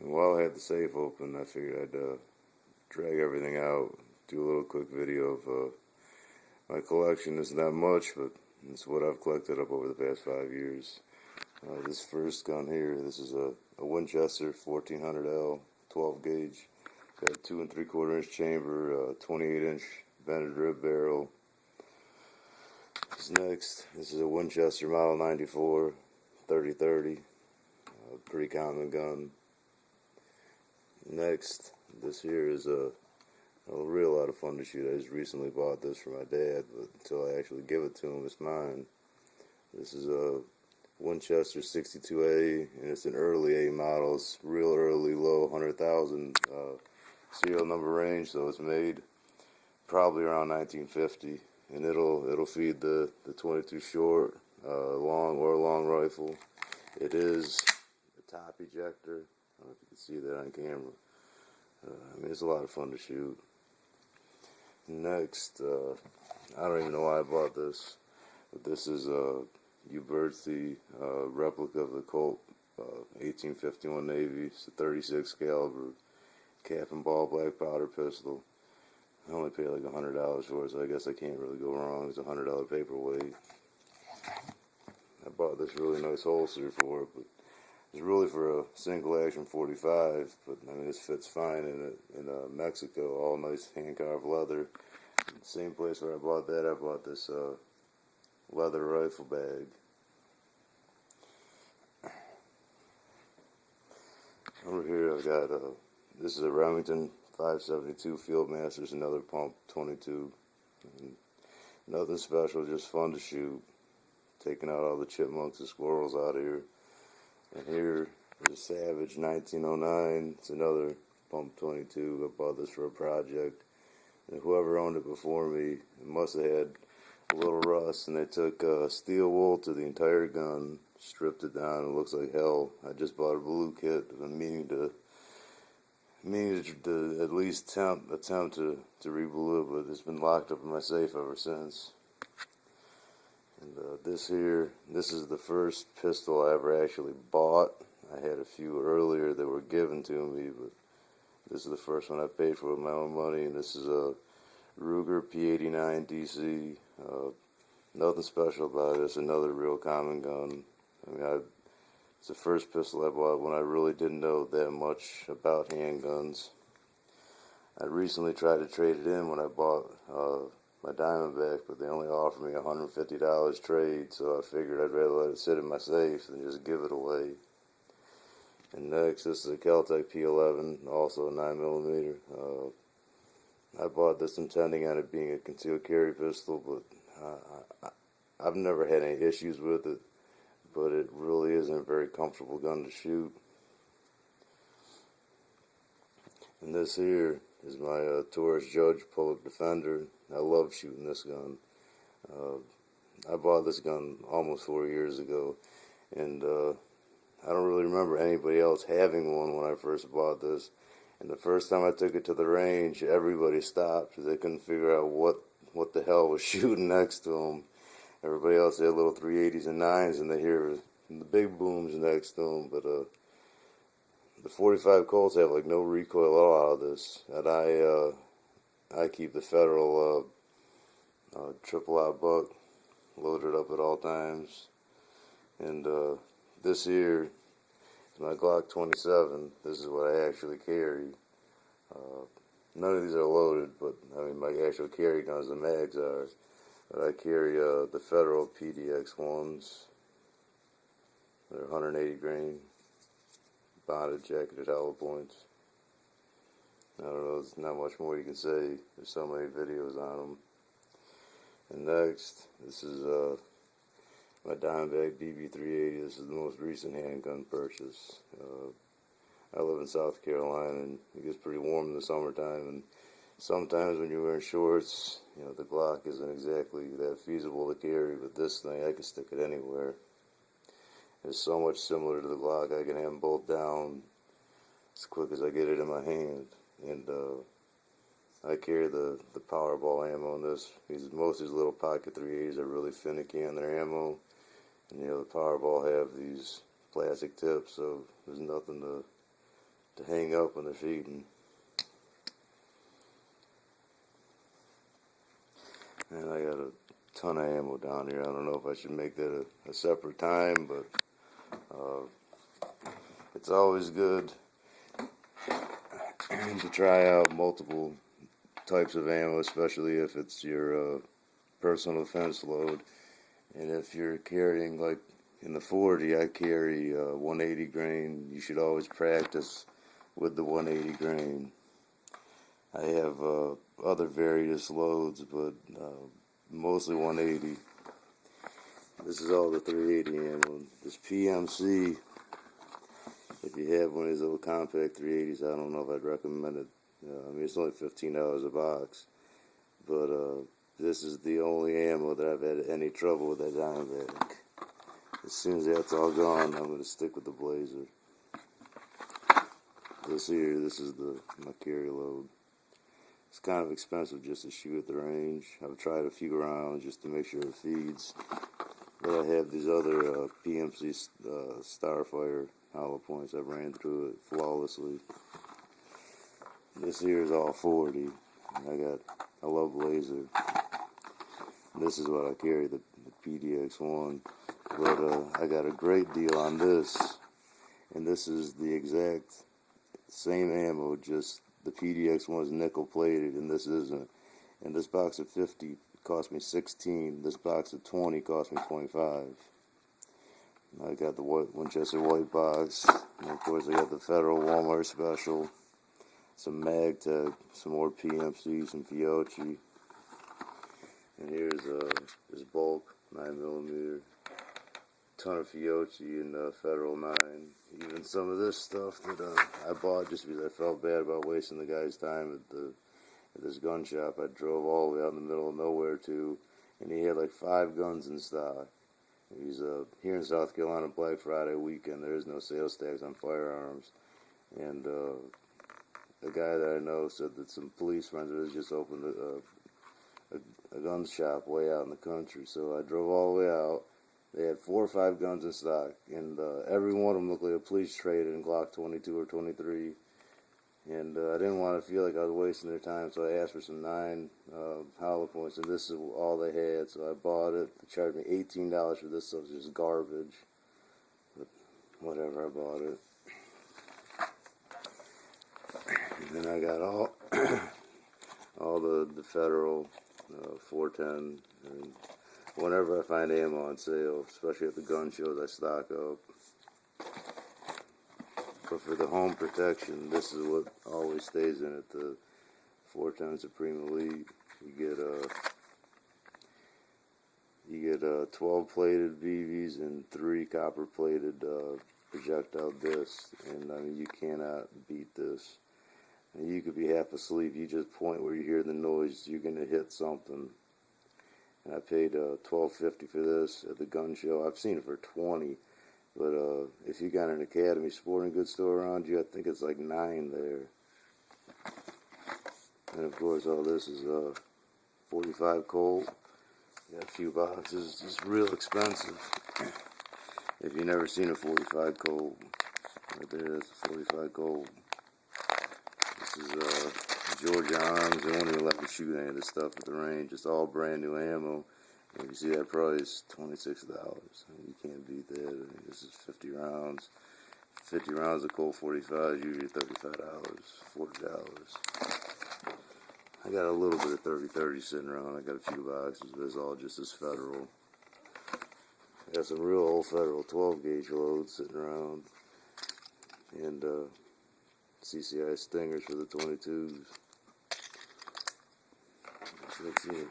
And while I had the safe open, I figured I'd drag everything out, do a little quick video of my collection. It's not much, but it's what I've collected up over the past 5 years. This first gun here, this is a Winchester 1400L 12 gauge. Got a 2 3/4 inch chamber, 28 inch bended rib barrel. This is a Winchester Model 94 30-30, pretty common gun. Next, this here is a real lot of fun to shoot. I just recently bought this for my dad, but until I actually give it to him, it's mine. This is a Winchester 62A, and it's an early A model. It's real early, low 100,000 serial number range, so it's made probably around 1950, and it'll feed the 22 short, long rifle. It is a top ejector. I don't know if you can see that on camera. I mean, it's a lot of fun to shoot. Next, I don't even know why I bought this, but this is a Uberti replica of the Colt 1851 Navy. It's a 36 caliber cap and ball black powder pistol. I only paid like $100 for it, so I guess I can't really go wrong. It's a $100 paperweight. I bought this really nice holster for it, but it's really for a single action 45. But I mean, this fits fine in Mexico. All nice hand carved leather. Same place where I bought that, I bought this leather rifle bag. Over here I've got this is a Remington 572 Fieldmaster's, another pump 22. And nothing special, just fun to shoot. Taking out all the chipmunks and squirrels out of here. And here is a Savage 1909. It's another pump 22. I bought this for a project. And whoever owned it before me, it must have had a little rust, and they took steel wool to the entire gun, stripped it down. It looks like hell. I just bought a blue kit. I'm meaning to at least attempt to re-blue it, but it's been locked up in my safe ever since. And this is the first pistol I ever actually bought. I had a few earlier that were given to me, but this is the first one I paid for with my own money. And this is a Ruger P89 DC. Nothing special about it. It's another real common gun. I mean, it's the first pistol I bought when I really didn't know that much about handguns. I recently tried to trade it in when I bought my Diamondback, but they only offered me $150 trade, so I figured I'd rather let it sit in my safe than just give it away. And next, this is a Keltec P11, also a 9mm. I bought this intending on it being a concealed carry pistol, but I've never had any issues with it, but it really isn't a very comfortable gun to shoot. And this here is my Taurus Judge Public Defender. I love shooting this gun. I bought this gun almost 4 years ago, and I don't really remember anybody else having one when I first bought this. And the first time I took it to the range, everybody stopped because they couldn't figure out what the hell was shooting next to them. Everybody else had little 380s and 9s, and they hear the big booms next to them. But the 45 Colts have like no recoil at all out of this. And I keep the Federal triple aught buck loaded up at all times. And this here is my Glock 27. This is what I actually carry. None of these are loaded, but I mean my actual carry guns, the mags are. But I carry the Federal PDX ones. They're 180 grain, bonded, jacketed hollow points. I don't know, there's not much more you can say. There's so many videos on them. And next, this is my Diamondback BB380. This is the most recent handgun purchase. I live in South Carolina, and it gets pretty warm in the summertime, and sometimes when you're wearing shorts, you know, the Glock isn't exactly that feasible to carry, but this thing, I can stick it anywhere. It's so much similar to the Glock, I can have them both down as quick as I get it in my hand. And I carry the Powerball ammo in this. Most of these little pocket 380s are really finicky on their ammo. And you know, the Powerball have these plastic tips, so there's nothing to to hang up when they're feeding. And I got a ton of ammo down here. I don't know if I should make that a separate time, but it's always good to try out multiple types of ammo, especially if it's your personal defense load. And if you're carrying, like in the 40, I carry 180 grain. You should always practice with the 180 grain. I have other various loads, but mostly 180. This is all the 380 ammo. This PMC, if you have one of these little compact 380s, I don't know if I'd recommend it. I mean, it's only $15 a box, but this is the only ammo that I've had any trouble with that Diamondback. As soon as that's all gone, I'm going to stick with the Blazer. This is my carry load. It's kind of expensive just to shoot at the range. I've tried a few rounds just to make sure it feeds. But I have these other PMC Starfire hollow points. I ran through it flawlessly. This here is all 40. I love laser. This is what I carry, the PDX-1. But I got a great deal on this. And this is the exact same ammo, just the PDX-1 is nickel plated and this isn't. And this box of 50 cost me $16. This box of 20 cost me $25. I got the Winchester white box. And of course I got the Federal Walmart special. Some MagTech, some more PMC, some Fiocchi. And here's this bulk 9mm. Ton of Fiocchi and Federal 9. Even some of this stuff that I bought just because I felt bad about wasting the guy's time at this gun shop. I drove all the way out in the middle of nowhere to, and he had like 5 guns in stock. He's here in South Carolina Black Friday weekend. There is no sales tax on firearms, and the guy that I know said that some police friends of his just opened a gun shop way out in the country. So I drove all the way out. They had 4 or 5 guns in stock, and every one of them looked like a police traded Glock 22 or 23. And I didn't want to feel like I was wasting their time, so I asked for some 9 hollow points, and this is all they had. So I bought it. They charged me $18 for this stuff. It's just garbage. But whatever, I bought it. And then I got all the Federal 410. And whenever I find ammo on sale, especially at the gun shows, I stock up. But for the home protection, this is what always stays in it, the 410 Supreme Elite. You get 12 plated BBs and 3 copper plated projectile discs, and I mean, you cannot beat this. And you could be half asleep, you just point where you hear the noise, you're going to hit something. And I paid $12.50 for this at the gun show. I've seen it for $20, but if you got an Academy Sporting Goods store around you, I think it's like $9 there. And of course, all this is 45 Colt. Got a few boxes. It's real expensive. If you've never seen a 45 Colt, right there, that's a 45 Colt. This is Georgia Arms. They won't even let me shoot any of this stuff at the range. It's all brand new ammo. And you see that price, $26. I mean, you can't beat that. I mean, this is 50 rounds. 50 rounds of Colt 45 is usually $35, $40. I got a little bit of 30-30 sitting around. I got a few boxes, but it's all just this Federal. I got some real old Federal 12 gauge loads sitting around. And CCI Stingers for the 22s. So let's see.